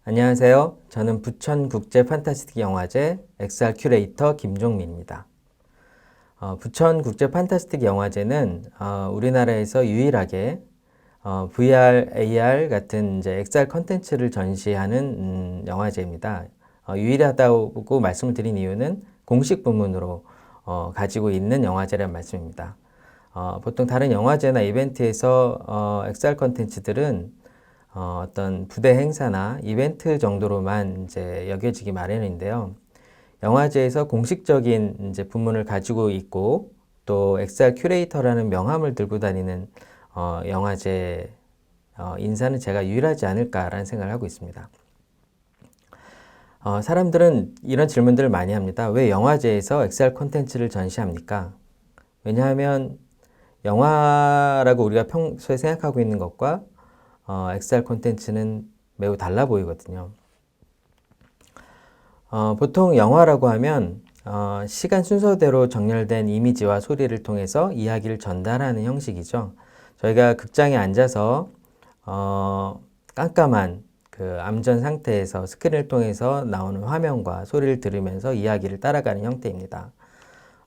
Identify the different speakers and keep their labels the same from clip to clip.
Speaker 1: 안녕하세요. 저는 부천국제 판타스틱 영화제 XR 큐레이터 김종민입니다. 부천국제 판타스틱 영화제는 우리나라에서 유일하게 VR, AR 같은 이제 XR 컨텐츠를 전시하는 영화제입니다. 유일하다고 말씀을 드린 이유는 공식 부문으로 가지고 있는 영화제라는 말씀입니다. 보통 다른 영화제나 이벤트에서 XR 컨텐츠들은 어떤 부대 행사나 이벤트 정도로만 이제 여겨지기 마련인데요. 영화제에서 공식적인 이제 부문을 가지고 있고 또 XR 큐레이터라는 명함을 들고 다니는 영화제 인사는 제가 유일하지 않을까라는 생각을 하고 있습니다. 사람들은 이런 질문들을 많이 합니다. 왜 영화제에서 XR 콘텐츠를 전시합니까? 왜냐하면 영화라고 우리가 평소에 생각하고 있는 것과 XR 콘텐츠는 매우 달라 보이거든요. 보통 영화라고 하면 시간 순서대로 정렬된 이미지와 소리를 통해서 이야기를 전달하는 형식이죠. 저희가 극장에 앉아서 깜깜한 그 암전 상태에서 스크린을 통해서 나오는 화면과 소리를 들으면서 이야기를 따라가는 형태입니다.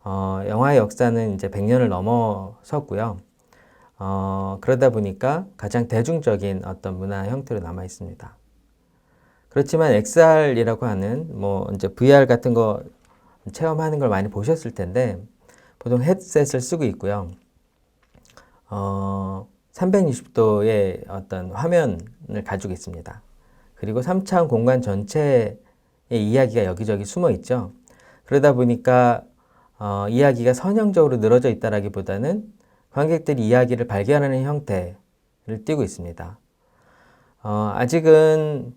Speaker 1: 영화의 역사는 이제 100년을 넘어섰고요. 그러다 보니까 가장 대중적인 어떤 문화 형태로 남아 있습니다. 그렇지만 XR이라고 하는 이제 VR 같은 거 체험하는 걸 많이 보셨을 텐데 보통 헤드셋을 쓰고 있고요. 360도의 어떤 화면을 가지고 있습니다. 그리고 3차원 공간 전체의 이야기가 여기저기 숨어 있죠. 그러다 보니까 이야기가 선형적으로 늘어져 있다라기보다는 관객들이 이야기를 발견하는 형태를 띠고 있습니다. 아직은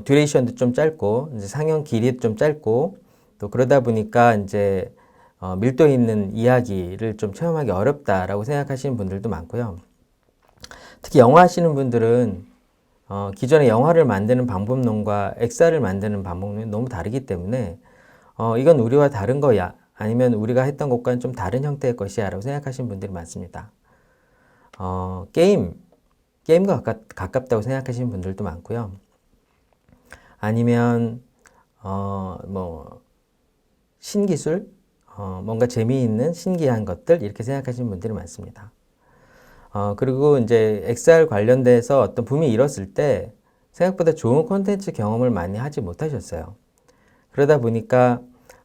Speaker 1: 듀레이션도 좀 짧고 이제 상영 길이도 좀 짧고 또 그러다 보니까 이제 밀도 있는 이야기를 좀 체험하기 어렵다라고 생각하시는 분들도 많고요. 특히 영화 하시는 분들은 기존의 영화를 만드는 방법론과 XR을 만드는 방법론이 너무 다르기 때문에 이건 우리와 다른 거야 아니면 우리가 했던 것과는 좀 다른 형태의 것이야 라고 생각하시는 분들이 많습니다. 게임과 가깝다고 생각하시는 분들도 많고요. 아니면 신기술, 뭔가 재미있는 신기한 것들 이렇게 생각하시는 분들이 많습니다. 그리고 이제 XR 관련돼서 어떤 붐이 일었을 때 생각보다 좋은 콘텐츠 경험을 많이 하지 못하셨어요. 그러다 보니까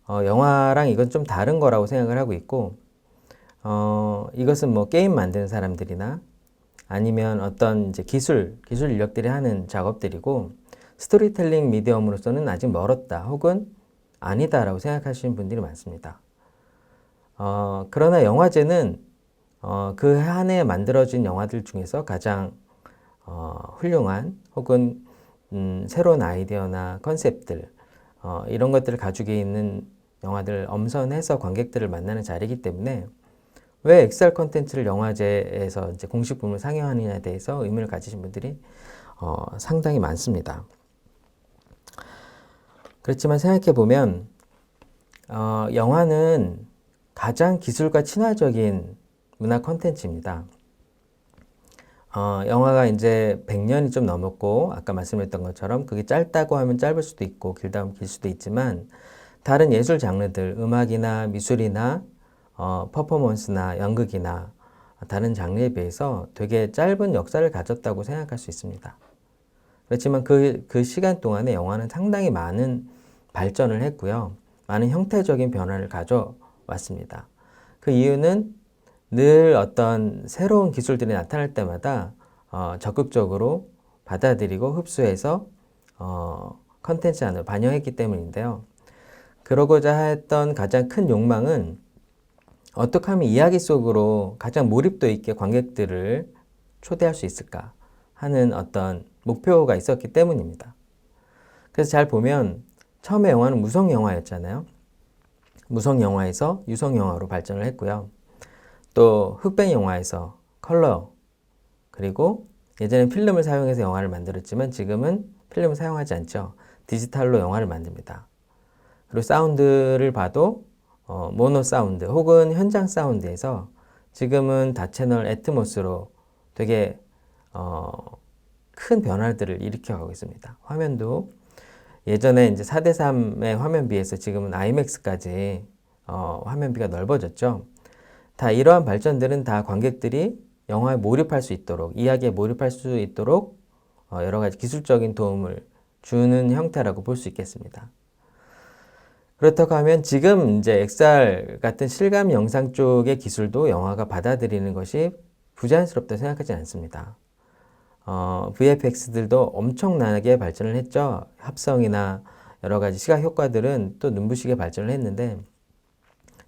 Speaker 1: 영화랑 이건 좀 다른 거라고 생각을 하고 있고 이것은 게임 만드는 사람들이나 아니면 어떤 이제 기술 인력들이 하는 작업들이고 스토리텔링 미디엄으로서는 아직 멀었다 혹은 아니다라고 생각하시는 분들이 많습니다. 그러나 영화제는 그 한 해에 만들어진 영화들 중에서 가장 훌륭한 혹은 새로운 아이디어나 컨셉들 이런 것들을 가지고 있는 영화들을 엄선해서 관객들을 만나는 자리이기 때문에 왜 XR 콘텐츠를 영화제에서 이제 공식 부문을 상영하느냐에 대해서 의문을 가지신 분들이 상당히 많습니다. 그렇지만 생각해 보면 영화는 가장 기술과 친화적인 문화 콘텐츠입니다. 영화가 이제 100년이 좀 넘었고 아까 말씀드렸던 것처럼 그게 짧다고 하면 짧을 수도 있고 길다 하면 길 수도 있지만 다른 예술 장르들, 음악이나 미술이나 퍼포먼스나 연극이나 다른 장르에 비해서 되게 짧은 역사를 가졌다고 생각할 수 있습니다. 그렇지만 그 시간 동안에 영화는 상당히 많은 발전을 했고요. 많은 형태적인 변화를 가져왔습니다. 그 이유는 늘 어떤 새로운 기술들이 나타날 때마다 적극적으로 받아들이고 흡수해서 컨텐츠 안으로 반영했기 때문인데요. 그러고자 했던 가장 큰 욕망은 어떻게 하면 이야기 속으로 가장 몰입도 있게 관객들을 초대할 수 있을까 하는 어떤 목표가 있었기 때문입니다. 그래서 잘 보면 처음에 영화는 무성 영화였잖아요. 무성 영화에서 유성 영화로 발전을 했고요. 또 흑백 영화에서 컬러, 그리고 예전엔 필름을 사용해서 영화를 만들었지만 지금은 필름을 사용하지 않죠. 디지털로 영화를 만듭니다. 그리고 사운드를 봐도 모노 사운드 혹은 현장 사운드에서 지금은 다채널 애트모스로 되게 큰 변화들을 일으켜가고 있습니다. 화면도 예전에 이제 4:3의 화면 비해서 지금은 IMAX까지 화면비가 넓어졌죠. 다 이러한 발전들은 다 관객들이 영화에 몰입할 수 있도록, 이야기에 몰입할 수 있도록 여러 가지 기술적인 도움을 주는 형태라고 볼 수 있겠습니다. 그렇다고 하면 지금 이제 XR 같은 실감 영상 쪽의 기술도 영화가 받아들이는 것이 부자연스럽다고 생각하지 않습니다. VFX들도 엄청나게 발전을 했죠. 합성이나 여러 가지 시각 효과들은 또 눈부시게 발전을 했는데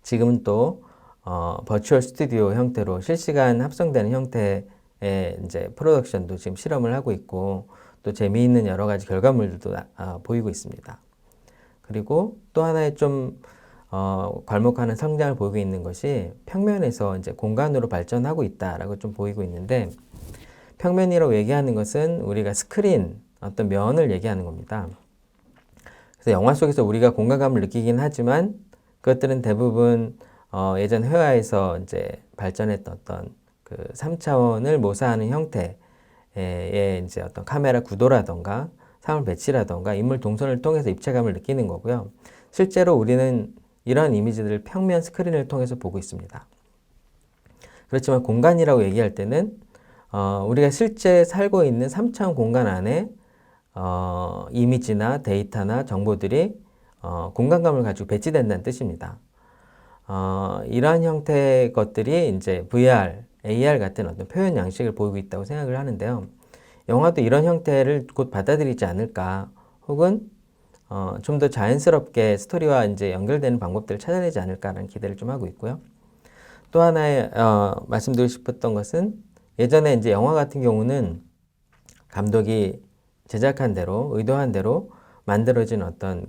Speaker 1: 지금은 또 버추얼 스튜디오 형태로 실시간 합성되는 형태의 이제 프로덕션도 지금 실험을 하고 있고 또 재미있는 여러 가지 결과물들도 보이고 있습니다. 그리고 또 하나의 좀 괄목하는 성장을 보이고 있는 것이 평면에서 이제 공간으로 발전하고 있다라고 좀 보이고 있는데 평면이라고 얘기하는 것은 우리가 스크린 어떤 면을 얘기하는 겁니다. 그래서 영화 속에서 우리가 공간감을 느끼긴 하지만 그것들은 대부분 예전 회화에서 이제 발전했던 어떤 그 3차원을 모사하는 형태의 이제 어떤 카메라 구도라던가 사물 배치라던가 인물 동선을 통해서 입체감을 느끼는 거고요. 실제로 우리는 이러한 이미지들을 평면 스크린을 통해서 보고 있습니다. 그렇지만 공간이라고 얘기할 때는 우리가 실제 살고 있는 3차원 공간 안에 이미지나 데이터나 정보들이 공간감을 가지고 배치된다는 뜻입니다. 이러한 형태의 것들이 이제 VR, AR 같은 어떤 표현 양식을 보이고 있다고 생각을 하는데요. 영화도 이런 형태를 곧 받아들이지 않을까, 혹은 좀 더 자연스럽게 스토리와 이제 연결되는 방법들을 찾아내지 않을까라는 기대를 좀 하고 있고요. 또 하나의 말씀드리고 싶었던 것은 예전에 이제 영화 같은 경우는 감독이 제작한 대로, 의도한 대로 만들어진 어떤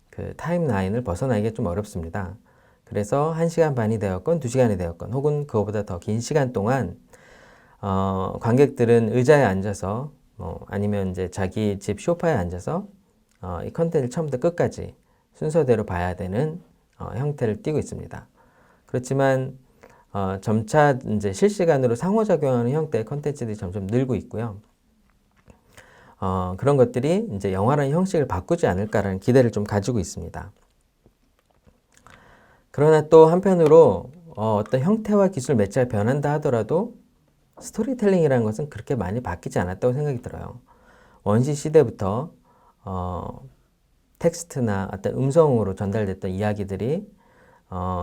Speaker 1: 그 타임라인을 벗어나기가 좀 어렵습니다. 그래서 1시간 반이 되었건 2시간이 되었건 혹은 그거보다 더 긴 시간 동안 관객들은 의자에 앉아서 아니면 이제 자기 집 소파에 앉아서 이 컨텐츠를 처음부터 끝까지 순서대로 봐야 되는 형태를 띠고 있습니다. 그렇지만 점차 이제 실시간으로 상호작용하는 형태의 컨텐츠들이 점점 늘고 있고요. 그런 것들이 이제 영화라는 형식을 바꾸지 않을까라는 기대를 좀 가지고 있습니다. 그러나 또 한편으로 어떤 형태와 기술 매체가 변한다 하더라도 스토리텔링이라는 것은 그렇게 많이 바뀌지 않았다고 생각이 들어요. 원시 시대부터 텍스트나 어떤 음성으로 전달됐던 이야기들이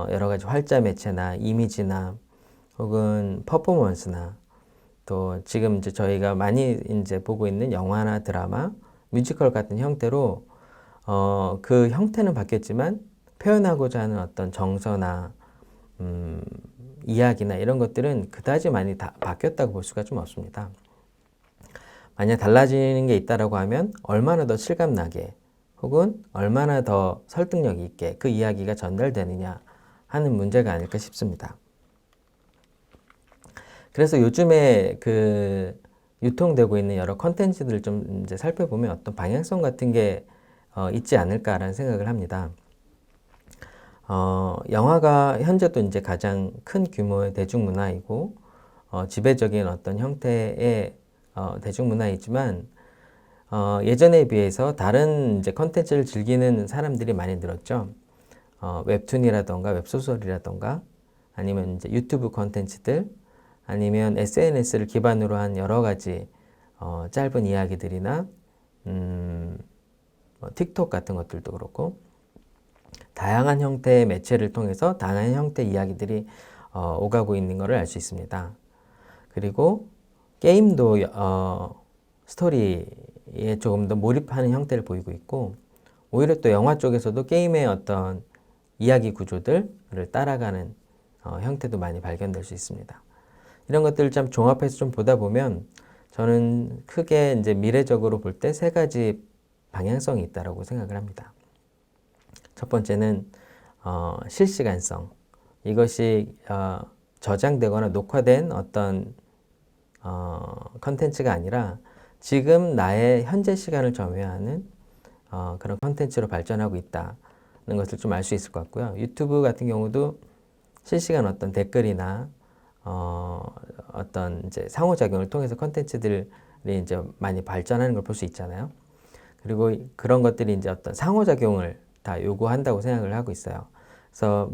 Speaker 1: 여러 가지 활자 매체나 이미지나 혹은 퍼포먼스나 또 지금 이제 저희가 많이 이제 보고 있는 영화나 드라마, 뮤지컬 같은 형태로 그 형태는 바뀌었지만 표현하고자 하는 어떤 정서나 이야기나 이런 것들은 그다지 많이 다 바뀌었다고 볼 수가 좀 없습니다. 만약 달라지는 게 있다라고 하면 얼마나 더 실감나게 혹은 얼마나 더 설득력 있게 그 이야기가 전달되느냐 하는 문제가 아닐까 싶습니다. 그래서 요즘에 그 유통되고 있는 여러 컨텐츠들을 좀 이제 살펴보면 어떤 방향성 같은 게 있지 않을까라는 생각을 합니다. 영화가 현재도 이제 가장 큰 규모의 대중문화이고 지배적인 어떤 형태의 대중문화이지만 예전에 비해서 다른 이제 컨텐츠를 즐기는 사람들이 많이 늘었죠. 웹툰이라던가 웹소설이라던가 아니면 이제 유튜브 컨텐츠들 아니면 SNS를 기반으로 한 여러 가지 짧은 이야기들이나 틱톡 같은 것들도 그렇고 다양한 형태의 매체를 통해서 다양한 형태의 이야기들이 오가고 있는 것을 알 수 있습니다. 그리고 게임도 스토리에 조금 더 몰입하는 형태를 보이고 있고 오히려 또 영화 쪽에서도 게임의 어떤 이야기 구조들을 따라가는 형태도 많이 발견될 수 있습니다. 이런 것들을 좀 종합해서 좀 보다 보면 저는 크게 이제 미래적으로 볼 때 3가지 방향성이 있다고 생각을 합니다. 첫 번째는 실시간성. 이것이 저장되거나 녹화된 어떤 컨텐츠가 아니라 지금 나의 현재 시간을 점유하는 그런 컨텐츠로 발전하고 있다는 것을 좀 알 수 있을 것 같고요. 유튜브 같은 경우도 실시간 어떤 댓글이나 어떤 이제 상호작용을 통해서 컨텐츠들을 이제 많이 발전하는 걸 볼 수 있잖아요. 그리고 그런 것들이 이제 어떤 상호작용을 다 요구한다고 생각을 하고 있어요. 그래서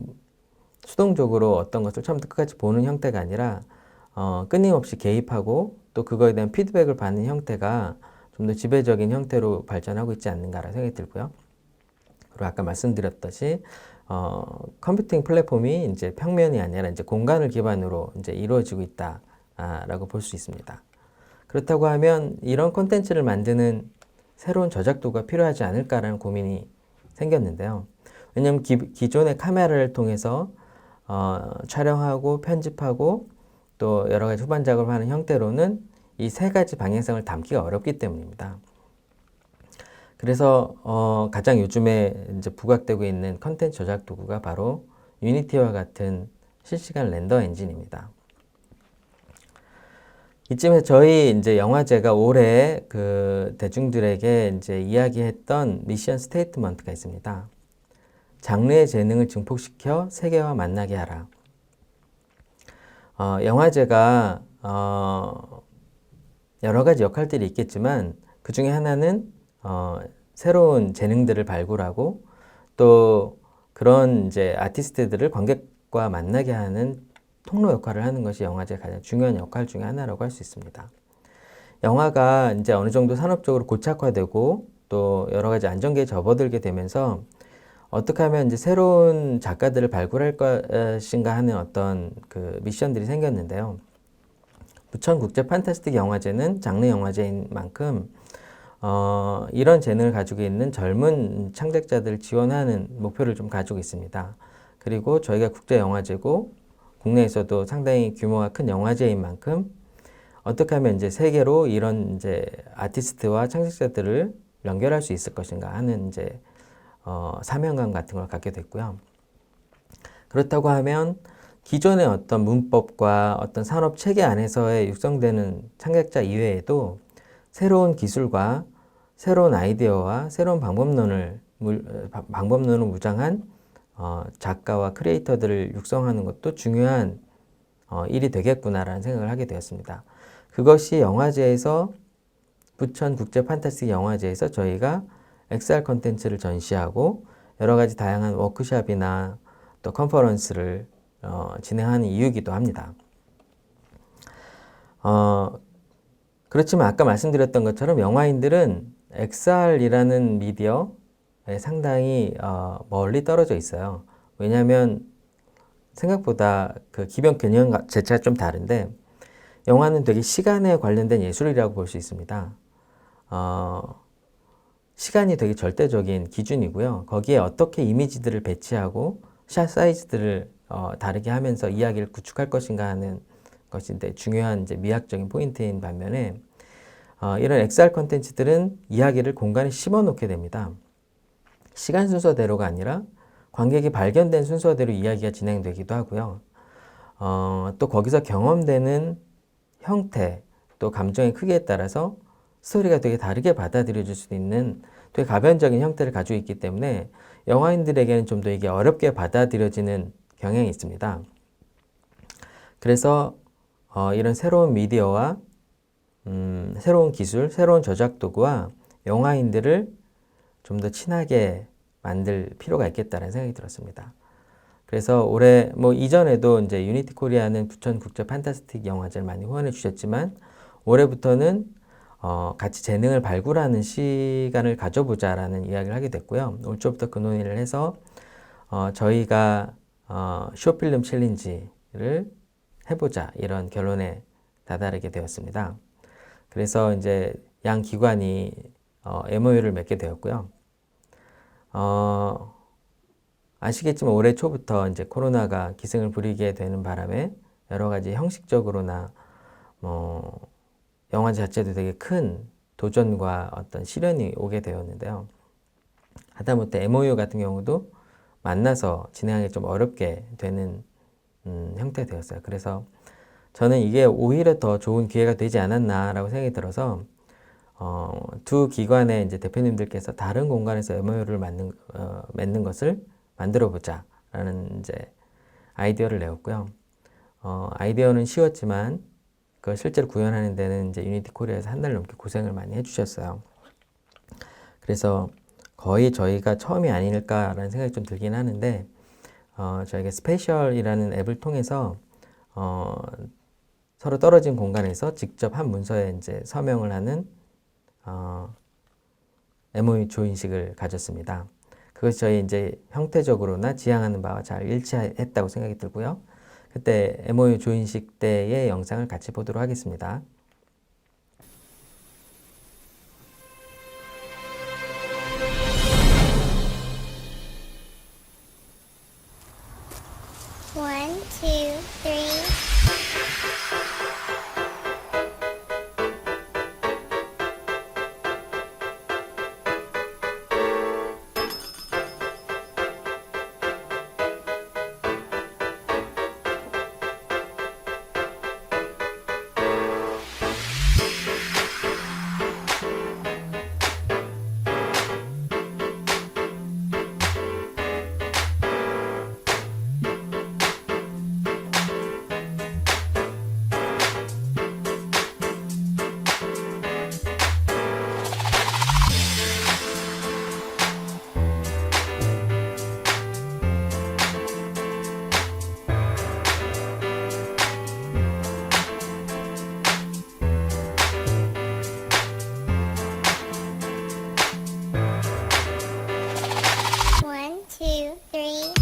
Speaker 1: 수동적으로 어떤 것을 처음부터 끝까지 보는 형태가 아니라 끊임없이 개입하고 또 그거에 대한 피드백을 받는 형태가 좀 더 지배적인 형태로 발전하고 있지 않는가라는 생각이 들고요. 그리고 아까 말씀드렸듯이 컴퓨팅 플랫폼이 이제 평면이 아니라 이제 공간을 기반으로 이제 이루어지고 있다라고 볼 수 있습니다. 그렇다고 하면 이런 콘텐츠를 만드는 새로운 저작도가 필요하지 않을까라는 고민이 생겼는데요. 왜냐하면 기존의 카메라를 통해서 촬영하고 편집하고 또 여러 가지 후반 작업을 하는 형태로는 이 세 가지 방향성을 담기가 어렵기 때문입니다. 그래서 가장 요즘에 이제 부각되고 있는 컨텐츠 저작 도구가 바로 유니티와 같은 실시간 렌더 엔진입니다. 이쯤에 저희 이제 영화제가 올해 그 대중들에게 이제 이야기했던 미션 스테이트먼트가 있습니다. 장르의 재능을 증폭시켜 세계와 만나게 하라. 영화제가 여러 가지 역할들이 있겠지만 그 중에 하나는 새로운 재능들을 발굴하고 또 그런 이제 아티스트들을 관객과 만나게 하는 통로 역할을 하는 것이 영화제의 가장 중요한 역할 중에 하나라고 할 수 있습니다. 영화가 이제 어느 정도 산업적으로 고착화되고 또 여러 가지 안정기에 접어들게 되면서 어떻게 하면 이제 새로운 작가들을 발굴할 것인가 하는 어떤 그 미션들이 생겼는데요. 부천 국제 판타스틱 영화제는 장르 영화제인 만큼 이런 재능을 가지고 있는 젊은 창작자들을 지원하는 목표를 좀 가지고 있습니다. 그리고 저희가 국제 영화제고 국내에서도 상당히 규모가 큰 영화제인 만큼 어떻게 하면 이제 세계로 이런 이제 아티스트와 창작자들을 연결할 수 있을 것인가 하는 이제 사명감 같은 걸 갖게 됐고요. 그렇다고 하면 기존의 어떤 문법과 어떤 산업 체계 안에서의 육성되는 창작자 이외에도 새로운 기술과 새로운 아이디어와 새로운 방법론을 무장한 작가와 크리에이터들을 육성하는 것도 중요한 일이 되겠구나라는 생각을 하게 되었습니다. 그것이 영화제에서 부천 국제 판타스틱 영화제에서 저희가 XR 컨텐츠를 전시하고 여러 가지 다양한 워크숍이나 또 컨퍼런스를 진행하는 이유이기도 합니다. 그렇지만 아까 말씀드렸던 것처럼 영화인들은 XR이라는 미디어에 상당히 멀리 떨어져 있어요. 왜냐하면 생각보다 그 기본 개념 자체가 좀 다른데 영화는 되게 시간에 관련된 예술이라고 볼 수 있습니다. 시간이 되게 절대적인 기준이고요. 거기에 어떻게 이미지들을 배치하고 샷 사이즈들을 다르게 하면서 이야기를 구축할 것인가 하는 것이 중요한 이제 미학적인 포인트인 반면에 이런 XR 콘텐츠들은 이야기를 공간에 심어 놓게 됩니다. 시간 순서대로가 아니라 관객이 발견된 순서대로 이야기가 진행되기도 하고요. 또 거기서 경험되는 형태, 또 감정의 크기에 따라서 스토리가 되게 다르게 받아들여질 수 있는 되게 가변적인 형태를 가지고 있기 때문에 영화인들에게는 좀 더 이게 어렵게 받아들여지는 경향이 있습니다. 그래서 이런 새로운 미디어와 새로운 기술, 새로운 저작 도구와 영화인들을 좀 더 친하게 만들 필요가 있겠다는 생각이 들었습니다. 그래서 올해 이전에도 이제 유니티 코리아는 부천 국제 판타스틱 영화제를 많이 후원해 주셨지만 올해부터는 같이 재능을 발굴하는 시간을 가져보자라는 이야기를 하게 됐고요. 올 초부터 그 논의를 해서 저희가 쇼필름 챌린지를 해보자 이런 결론에 다다르게 되었습니다. 그래서 이제 양 기관이 MOU를 맺게 되었고요. 아시겠지만 올해 초부터 이제 코로나가 기승을 부리게 되는 바람에 여러 가지 형식적으로나 영화 자체도 되게 큰 도전과 어떤 시련이 오게 되었는데요. 하다못해 MOU 같은 경우도 만나서 진행하기 좀 어렵게 되는 형태가 되었어요. 그래서 저는 이게 오히려 더 좋은 기회가 되지 않았나라고 생각이 들어서 두 기관의 이제 대표님들께서 다른 공간에서 MOU를 맺는 것을 만들어 보자라는 이제 아이디어를 내었고요. 아이디어는 쉬웠지만 그걸 실제로 구현하는 데는 이제 유니티 코리아에서 한 달 넘게 고생을 많이 해주셨어요. 그래서 거의 저희가 처음이 아닐까라는 생각이 좀 들긴 하는데, 저희가 스페셜이라는 앱을 통해서 서로 떨어진 공간에서 직접 한 문서에 이제 서명을 하는 MOU 조인식을 가졌습니다. 그것이 저희 이제 형태적으로나 지향하는 바와 잘 일치했다고 생각이 들고요. 그때 MOU 조인식 때의 영상을 같이 보도록 하겠습니다.
Speaker 2: One, two, three. One, two, three.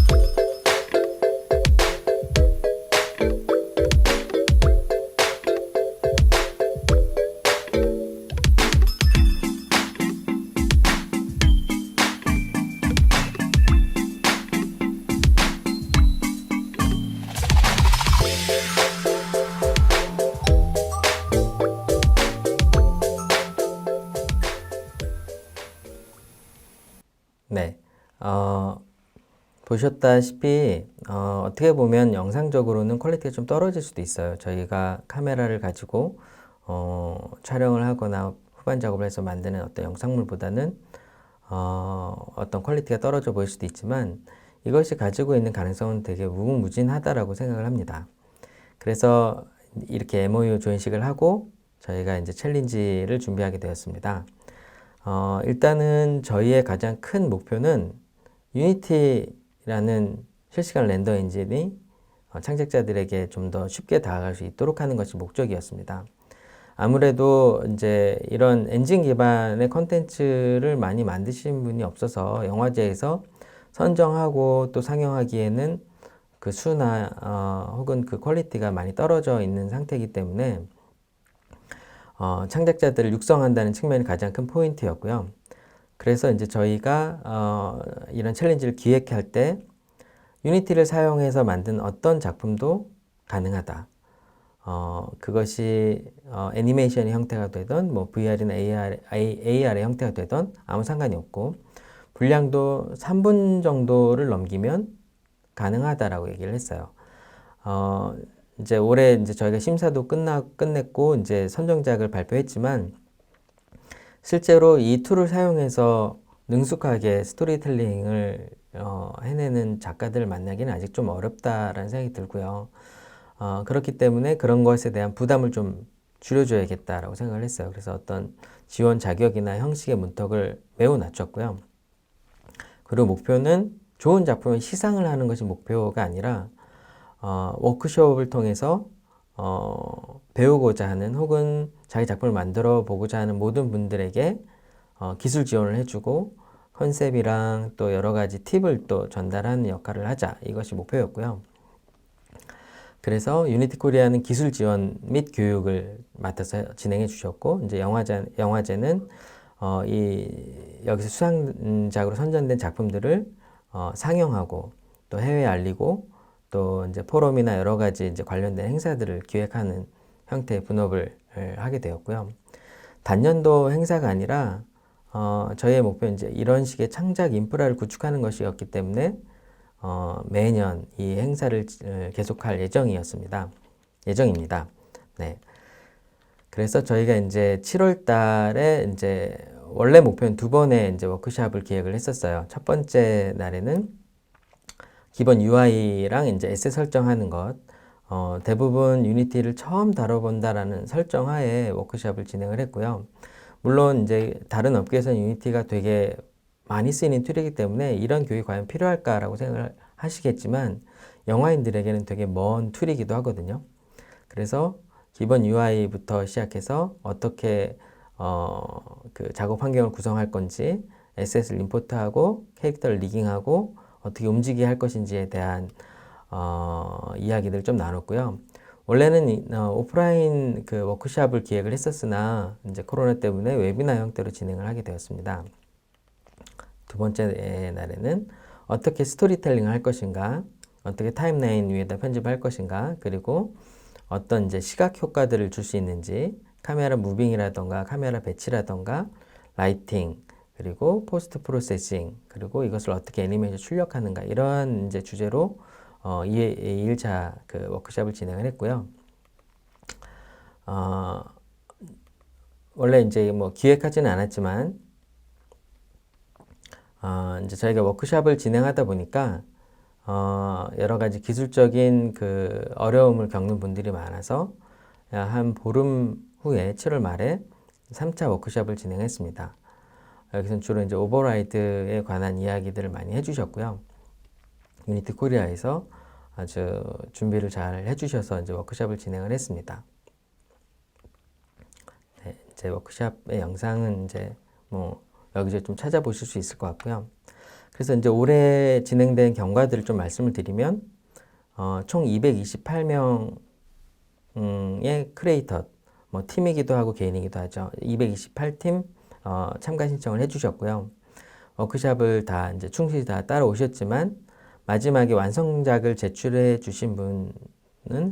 Speaker 1: 네, 보셨다시피 어떻게 보면 영상적으로는 퀄리티가 좀 떨어질 수도 있어요. 저희가 카메라를 가지고 촬영을 하거나 후반 작업을 해서 만드는 어떤 영상물보다는 어떤 퀄리티가 떨어져 보일 수도 있지만 이것이 가지고 있는 가능성은 되게 무궁무진하다라고 생각을 합니다. 그래서 이렇게 MOU 조인식을 하고 저희가 이제 챌린지를 준비하게 되었습니다. 일단은 저희의 가장 큰 목표는 유니티라는 실시간 렌더 엔진이 창작자들에게 좀 더 쉽게 다가갈 수 있도록 하는 것이 목적이었습니다. 아무래도 이제 이런 엔진 기반의 컨텐츠를 많이 만드신 분이 없어서 영화제에서 선정하고 또 상영하기에는 그 수나 혹은 그 퀄리티가 많이 떨어져 있는 상태이기 때문에 창작자들을 육성한다는 측면이 가장 큰 포인트였고요. 그래서 이제 저희가 이런 챌린지를 기획할 때 유니티를 사용해서 만든 어떤 작품도 가능하다. 그것이 애니메이션의 형태가 되든 뭐 VR이나 AR의 형태가 되든 아무 상관이 없고 분량도 3분 정도를 넘기면 가능하다라고 얘기를 했어요. 이제 올해 이제 저희가 심사도 끝냈고 이제 선정작을 발표했지만 실제로 이 툴을 사용해서 능숙하게 스토리텔링을 해내는 작가들을 만나기는 아직 좀 어렵다라는 생각이 들고요. 그렇기 때문에 그런 것에 대한 부담을 좀 줄여줘야겠다라고 생각을 했어요. 그래서 어떤 지원 자격이나 형식의 문턱을 매우 낮췄고요. 그리고 목표는 좋은 작품을 시상을 하는 것이 목표가 아니라 워크숍을 통해서 배우고자 하는 혹은 자기 작품을 만들어 보고자 하는 모든 분들에게 기술 지원을 해주고 컨셉이랑 또 여러 가지 팁을 또 전달하는 역할을 하자, 이것이 목표였고요. 그래서 유니티 코리아는 기술 지원 및 교육을 맡아서 진행해 주셨고, 이제 영화제는 여기서 수상작으로 선정된 작품들을 상영하고 또 해외에 알리고 또 이제 포럼이나 여러 가지 이제 관련된 행사들을 기획하는 형태의 분업을 하게 되었고요. 단년도 행사가 아니라 저희의 목표는 이제 이런 식의 창작 인프라를 구축하는 것이었기 때문에 매년 이 행사를 계속할 예정입니다. 네. 그래서 저희가 이제 7월 달에 이제 원래 목표는 2번의 이제 워크숍을 기획을 했었어요. 첫 번째 날에는 기본 UI랑 이제 에셋 설정하는 것, 대부분 유니티를 처음 다뤄본다라는 설정하에 워크숍을 진행을 했고요. 물론 이제 다른 업계에서는 유니티가 되게 많이 쓰이는 툴이기 때문에 이런 교육이 과연 필요할까라고 생각을 하시겠지만 영화인들에게는 되게 먼 툴이기도 하거든요. 그래서 기본 UI부터 시작해서 어떻게 그 작업 환경을 구성할 건지, 에셋을 임포트하고 캐릭터를 리깅하고 어떻게 움직이게 할 것인지에 대한 이야기들을 좀 나눴고요. 원래는 오프라인 그 워크숍을 기획을 했었으나 이제 코로나 때문에 웨비나 형태로 진행을 하게 되었습니다. 두 번째 날에는 어떻게 스토리텔링을 할 것인가, 어떻게 타임라인 위에다 편집할 것인가, 그리고 어떤 이제 시각 효과들을 줄 수 있는지, 카메라 무빙이라던가 카메라 배치라던가 라이팅, 그리고 포스트 프로세싱, 그리고 이것을 어떻게 애니메이션 출력하는가, 이런 이제 주제로 2일차 그 워크숍을 진행을 했고요. 원래 이제 뭐 기획하지는 않았지만 이제 저희가 워크숍을 진행하다 보니까 여러 가지 기술적인 그 어려움을 겪는 분들이 많아서 한 보름 후에 7월 말에 3차 워크숍을 진행했습니다. 여기서는 주로 이제 오버라이드에 관한 이야기들을 많이 해주셨고요. 유니티 코리아에서 아주 준비를 잘 해주셔서 이제 워크숍을 진행을 했습니다. 네, 이제 워크숍의 영상은 이제 뭐 여기저기 좀 찾아보실 수 있을 것 같고요. 그래서 이제 올해 진행된 경과들을 좀 말씀을 드리면 총 228명의 크리에이터, 뭐 팀이기도 하고 개인이기도 하죠. 228팀 참가 신청을 해주셨고요. 워크숍을 다 이제 충실히 다 따라오셨지만 마지막에 완성작을 제출해 주신 분은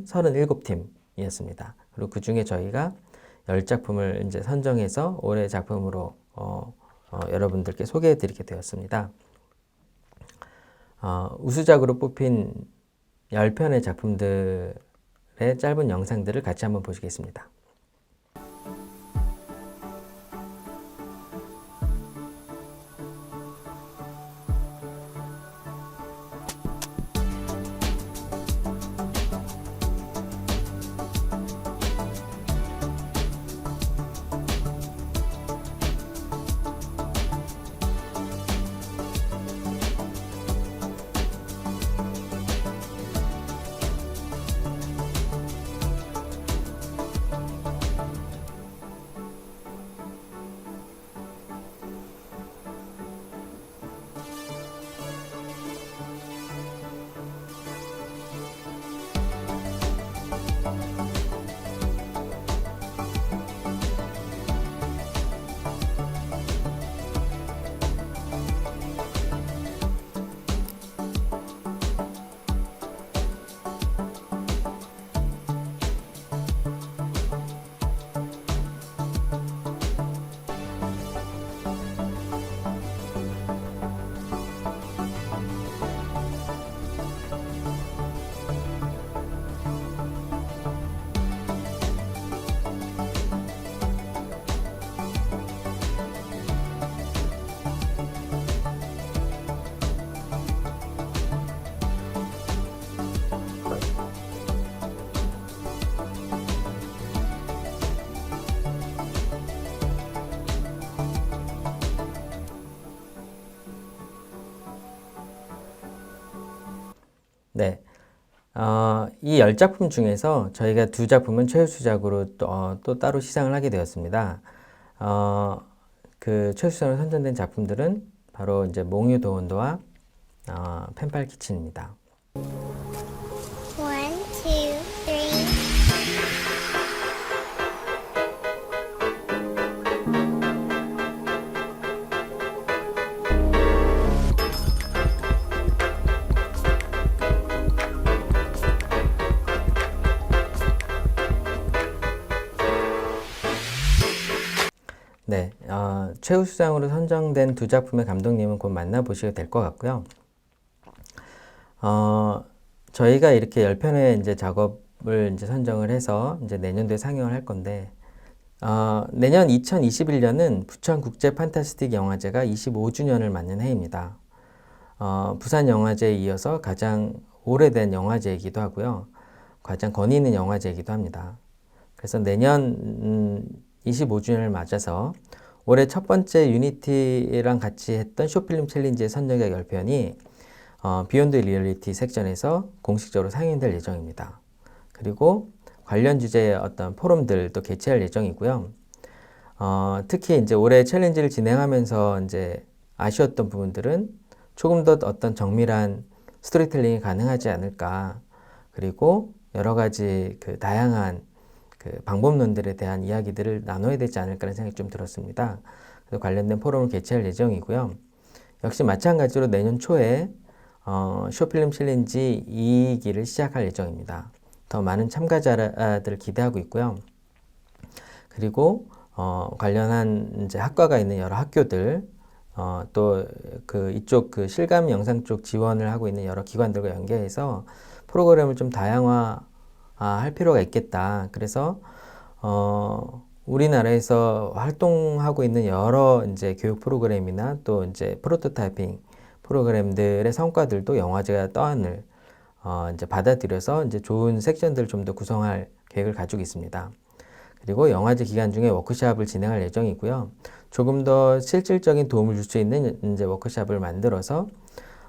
Speaker 1: 37팀이었습니다. 그리고 그 중에 저희가 10작품을 이제 선정해서 올해 작품으로 여러분들께 소개해 드리게 되었습니다. 우수작으로 뽑힌 10편의 작품들의 짧은 영상들을 같이 한번 보시겠습니다. 네. 이 10작품 중에서 저희가 2작품은 최우수작으로 또 따로 시상을 하게 되었습니다. 그 최우수작으로 선정된 작품들은 바로 이제 몽유도원도와 펜팔 키친입니다.
Speaker 2: 1, 2, 3.
Speaker 1: 네, 최우수상으로 선정된 2작품의 감독님은 곧 만나보시게 될 것 같고요. 저희가 이렇게 10편의 이제 작업을 이제 선정을 해서 이제 내년도에 상영을 할 건데, 내년 2021년은 부천 국제 판타스틱 영화제가 25주년을 맞는 해입니다. 부산 영화제에 이어서 가장 오래된 영화제이기도 하고요. 가장 권위 있는 영화제이기도 합니다. 그래서 내년 25주년을 맞아서 올해 첫 번째 유니티랑 같이 했던 쇼필름 챌린지의 선정작 10편이 비욘드 리얼리티 섹션에서 공식적으로 상영될 예정입니다. 그리고 관련 주제의 어떤 포럼들도 개최할 예정이고요. 특히 이제 올해 챌린지를 진행하면서 이제 아쉬웠던 부분들은 조금 더 어떤 정밀한 스토리텔링이 가능하지 않을까. 그리고 여러 가지 그 다양한 그 방법론들에 대한 이야기들을 나눠야 되지 않을까라는 생각이 좀 들었습니다. 그래서 관련된 포럼을 개최할 예정이고요. 역시 마찬가지로 내년 초에 쇼필름 챌린지 2기를 시작할 예정입니다. 더 많은 참가자들을 기대하고 있고요. 그리고 관련한 이제 학과가 있는 여러 학교들, 또 그 이쪽 그 실감 영상 쪽 지원을 하고 있는 여러 기관들과 연계해서 프로그램을 좀 다양화할 필요가 있겠다. 그래서 우리나라에서 활동하고 있는 여러 이제 교육 프로그램이나 또 이제 프로토타이핑 프로그램들의 성과들도 영화제가 떠안을 이제 받아들여서 이제 좋은 섹션들을 좀 더 구성할 계획을 가지고 있습니다. 그리고 영화제 기간 중에 워크숍을 진행할 예정이고요. 조금 더 실질적인 도움을 줄 수 있는 이제 워크숍을 만들어서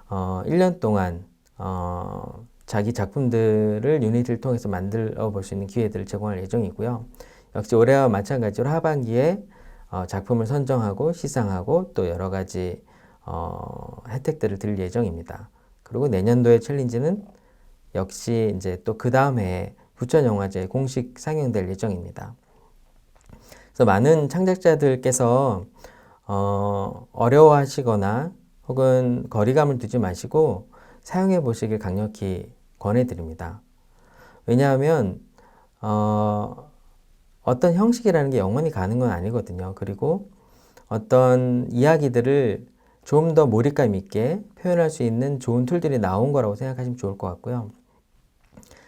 Speaker 1: 1년 동안 자기 작품들을 유니티를 통해서 만들어 볼 수 있는 기회들을 제공할 예정이고요. 역시 올해와 마찬가지로 하반기에 작품을 선정하고 시상하고 또 여러 가지 혜택들을 드릴 예정입니다. 그리고 내년도의 챌린지는 역시 이제 또 그 다음 해에 부천영화제에 공식 상영될 예정입니다. 그래서 많은 창작자들께서 어려워하시거나 혹은 거리감을 두지 마시고 사용해 보시길 강력히 권해드립니다. 왜냐하면 어떤 형식이라는 게 영원히 가는 건 아니거든요. 그리고 어떤 이야기들을 좀 더 몰입감 있게 표현할 수 있는 좋은 툴들이 나온 거라고 생각하시면 좋을 것 같고요.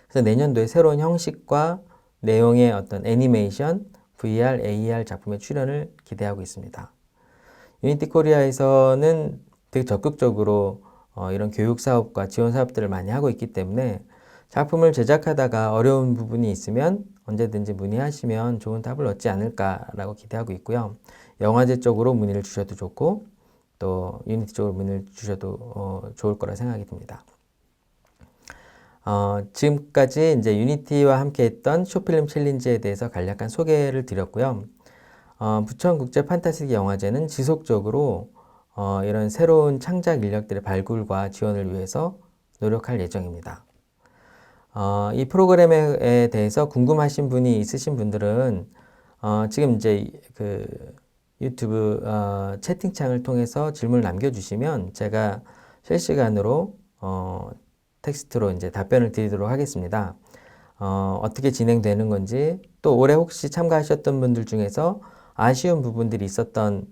Speaker 1: 그래서 내년도에 새로운 형식과 내용의 어떤 애니메이션, VR, AR 작품의 출연을 기대하고 있습니다. 유니티 코리아에서는 되게 적극적으로 이런 교육 사업과 지원 사업들을 많이 하고 있기 때문에 작품을 제작하다가 어려운 부분이 있으면 언제든지 문의하시면 좋은 답을 얻지 않을까라고 기대하고 있고요. 영화제 쪽으로 문의를 주셔도 좋고 또 유니티 쪽으로 문의를 주셔도 좋을 거라 생각이 듭니다. 지금까지 이제 유니티와 함께 했던 쇼필름 챌린지에 대해서 간략한 소개를 드렸고요. 부천국제 판타스틱 영화제는 지속적으로 이런 새로운 창작 인력들의 발굴과 지원을 위해서 노력할 예정입니다. 이 프로그램에 대해서 궁금하신 분이 있으신 분들은 지금 이제 그 유튜브 채팅창을 통해서 질문을 남겨주시면 제가 실시간으로 텍스트로 이제 답변을 드리도록 하겠습니다. 어떻게 진행되는 건지 또 올해 혹시 참가하셨던 분들 중에서 아쉬운 부분들이 있었던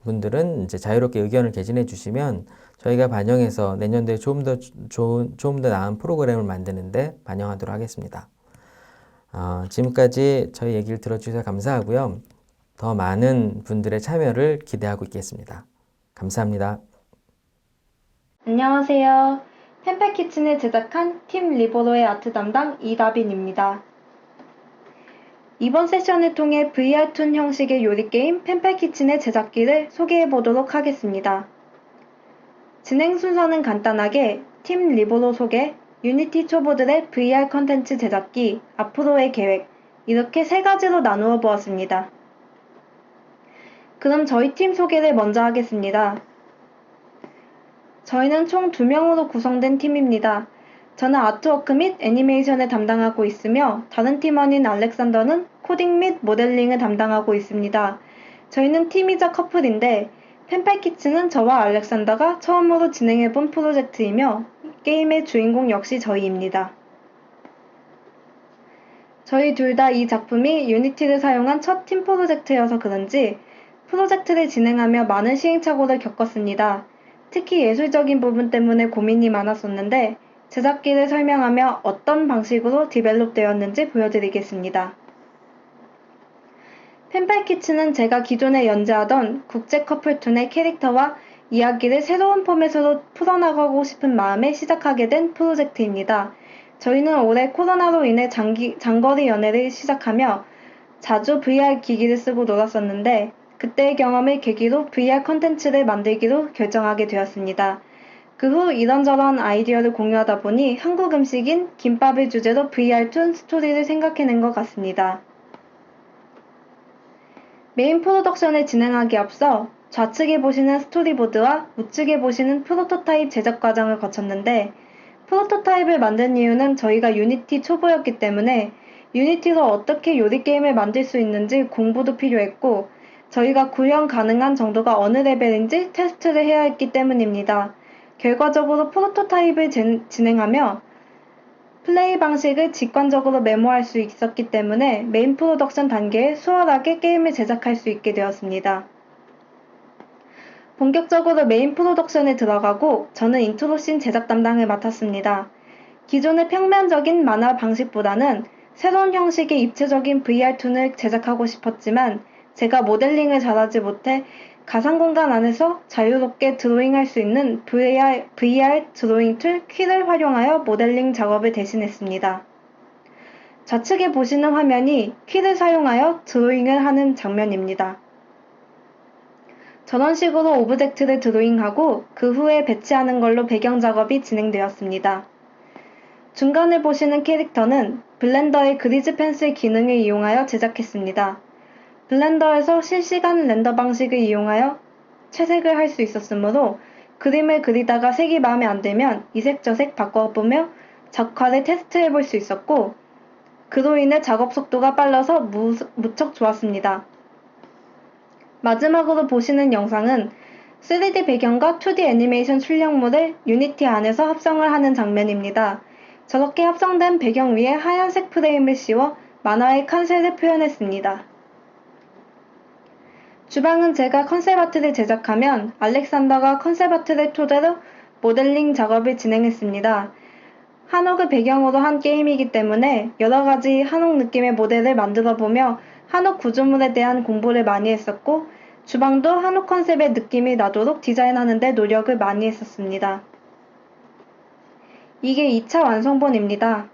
Speaker 1: 분들은 이제 자유롭게 의견을 개진해 주시면 저희가 반영해서 내년도에 좀 더 나은 프로그램을 만드는데 반영하도록 하겠습니다. 지금까지 저희 얘기를 들어주셔서 감사하고요. 더 많은 분들의 참여를 기대하고 있겠습니다. 감사합니다.
Speaker 3: 안녕하세요. 펜팔키친을 제작한 팀 리보로의 아트 담당 이다빈입니다. 이번 세션을 통해 VR툰 형식의 요리게임 펜팔키친의 제작기를 소개해보도록 하겠습니다. 진행 순서는 간단하게 팀 리보로 소개, 유니티 초보들의 VR 컨텐츠 제작기, 앞으로의 계획 이렇게 세 가지로 나누어 보았습니다. 그럼 저희 팀 소개를 먼저 하겠습니다. 저희는 총 2명으로 구성된 팀입니다. 저는 아트워크 및 애니메이션을 담당하고 있으며 다른 팀원인 알렉산더는 코딩 및 모델링을 담당하고 있습니다. 저희는 팀이자 커플인데 펜팔키친은 저와 알렉산더가 처음으로 진행해본 프로젝트이며 게임의 주인공 역시 저희입니다. 저희 둘 다 이 작품이 유니티를 사용한 첫 팀 프로젝트여서 그런지 프로젝트를 진행하며 많은 시행착오를 겪었습니다. 특히 예술적인 부분 때문에 고민이 많았었는데 제작기를 설명하며 어떤 방식으로 디벨롭 되었는지 보여드리겠습니다. 펜팔키친은 제가 기존에 연재하던 국제 커플툰의 캐릭터와 이야기를 새로운 포맷으로 풀어나가고 싶은 마음에 시작하게 된 프로젝트입니다. 저희는 올해 코로나로 인해 장거리 연애를 시작하며 자주 VR 기기를 쓰고 놀았었는데 그때의 경험을 계기로 VR 컨텐츠를 만들기로 결정하게 되었습니다. 그 후 이런저런 아이디어를 공유하다 보니 한국 음식인 김밥을 주제로 VR툰 스토리를 생각해낸 것 같습니다. 메인 프로덕션을 진행하기에 앞서 좌측에 보시는 스토리보드와 우측에 보시는 프로토타입 제작 과정을 거쳤는데 프로토타입을 만든 이유는 저희가 유니티 초보였기 때문에 유니티로 어떻게 요리게임을 만들 수 있는지 공부도 필요했고 저희가 구현 가능한 정도가 어느 레벨인지 테스트를 해야 했기 때문입니다. 결과적으로 프로토타입을 진행하며 플레이 방식을 직관적으로 메모할 수 있었기 때문에 메인 프로덕션 단계에 수월하게 게임을 제작할 수 있게 되었습니다. 본격적으로 메인 프로덕션에 들어가고 저는 인트로씬 제작 담당을 맡았습니다. 기존의 평면적인 만화 방식보다는 새로운 형식의 입체적인 VR툰을 제작하고 싶었지만 제가 모델링을 잘하지 못해 가상공간 안에서 자유롭게 드로잉할 수 있는 VR 드로잉 툴 퀴를 활용하여 모델링 작업을 대신했습니다. 좌측에 보시는 화면이 퀴를 사용하여 드로잉을 하는 장면입니다. 저런 식으로 오브젝트를 드로잉하고 그 후에 배치하는 걸로 배경 작업이 진행되었습니다. 중간에 보시는 캐릭터는 블렌더의 그리즈 펜슬 기능을 이용하여 제작했습니다. 블렌더에서 실시간 렌더 방식을 이용하여 채색을 할 수 있었으므로 그림을 그리다가 색이 마음에 안 들면 이색 저색 바꿔보며 작화를 테스트해 볼 수 있었고 그로 인해 작업 속도가 빨라서 무척 좋았습니다. 마지막으로 보시는 영상은 3D 배경과 2D 애니메이션 출력물을 유니티 안에서 합성을 하는 장면입니다. 저렇게 합성된 배경 위에 하얀색 프레임을 씌워 만화의 컨셉을 표현했습니다. 주방은 제가 컨셉아트를 제작하면 알렉산더가 컨셉아트를 토대로 모델링 작업을 진행했습니다. 한옥을 배경으로 한 게임이기 때문에 여러가지 한옥 느낌의 모델을 만들어보며 한옥 구조물에 대한 공부를 많이 했었고 주방도 한옥 컨셉의 느낌이 나도록 디자인하는 데 노력을 많이 했었습니다. 이게 2차 완성본입니다.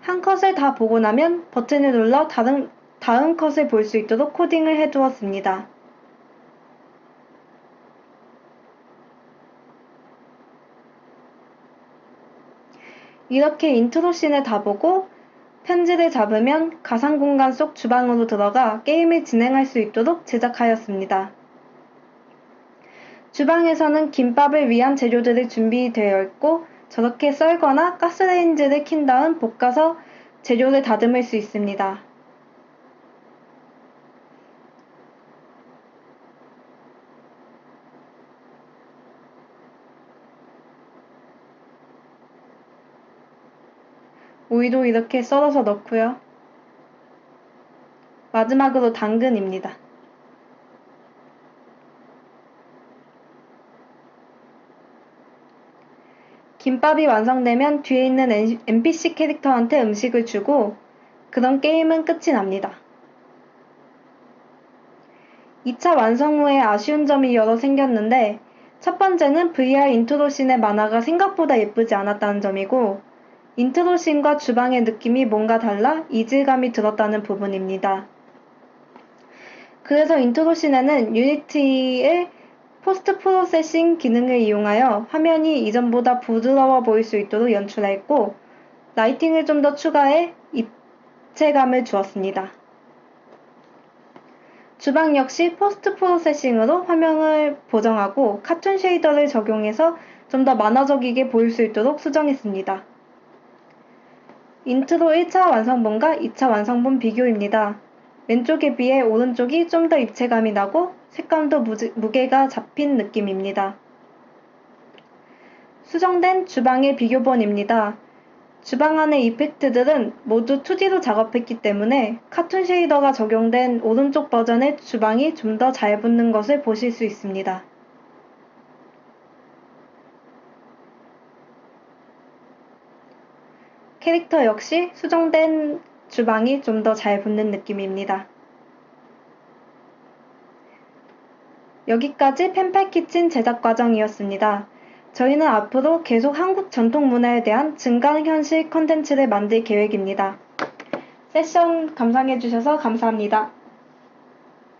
Speaker 3: 한 컷을 다 보고 나면 버튼을 눌러 다음 컷을 볼 수 있도록 코딩을 해두었습니다. 이렇게 인트로씬을 다 보고 편지를 잡으면 가상공간 속 주방으로 들어가 게임을 진행할 수 있도록 제작하였습니다. 주방에서는 김밥을 위한 재료들이 준비되어 있고 저렇게 썰거나 가스레인지를 킨 다음 볶아서 재료를 다듬을 수 있습니다. 오이도 이렇게 썰어서 넣고요. 마지막으로 당근입니다. 김밥이 완성되면 뒤에 있는 NPC 캐릭터한테 음식을 주고 그런 게임은 끝이 납니다. 2차 완성 후에 아쉬운 점이 여러 생겼는데 첫 번째는 VR 인트로씬의 만화가 생각보다 예쁘지 않았다는 점이고 인트로씬과 주방의 느낌이 뭔가 달라 이질감이 들었다는 부분입니다. 그래서 인트로씬에는 유니티의 포스트 프로세싱 기능을 이용하여 화면이 이전보다 부드러워 보일 수 있도록 연출했고 라이팅을 좀 더 추가해 입체감을 주었습니다. 주방 역시 포스트 프로세싱으로 화면을 보정하고 카툰 쉐이더를 적용해서 좀 더 만화적이게 보일 수 있도록 수정했습니다. 인트로 1차 완성본과 2차 완성본 비교입니다. 왼쪽에 비해 오른쪽이 좀 더 입체감이 나고 색감도 무게가 잡힌 느낌입니다. 수정된 주방의 비교본입니다. 주방 안의 이펙트들은 모두 2D로 작업했기 때문에 카툰 쉐이더가 적용된 오른쪽 버전의 주방이 좀 더 잘 붙는 것을 보실 수 있습니다. 캐릭터 역시 수정된 주방이 좀 더 잘 붙는 느낌입니다. 여기까지 펜팔키친 제작 과정이었습니다. 저희는 앞으로 계속 한국 전통 문화에 대한 증강현실 컨텐츠를 만들 계획입니다. 세션 감상해주셔서 감사합니다.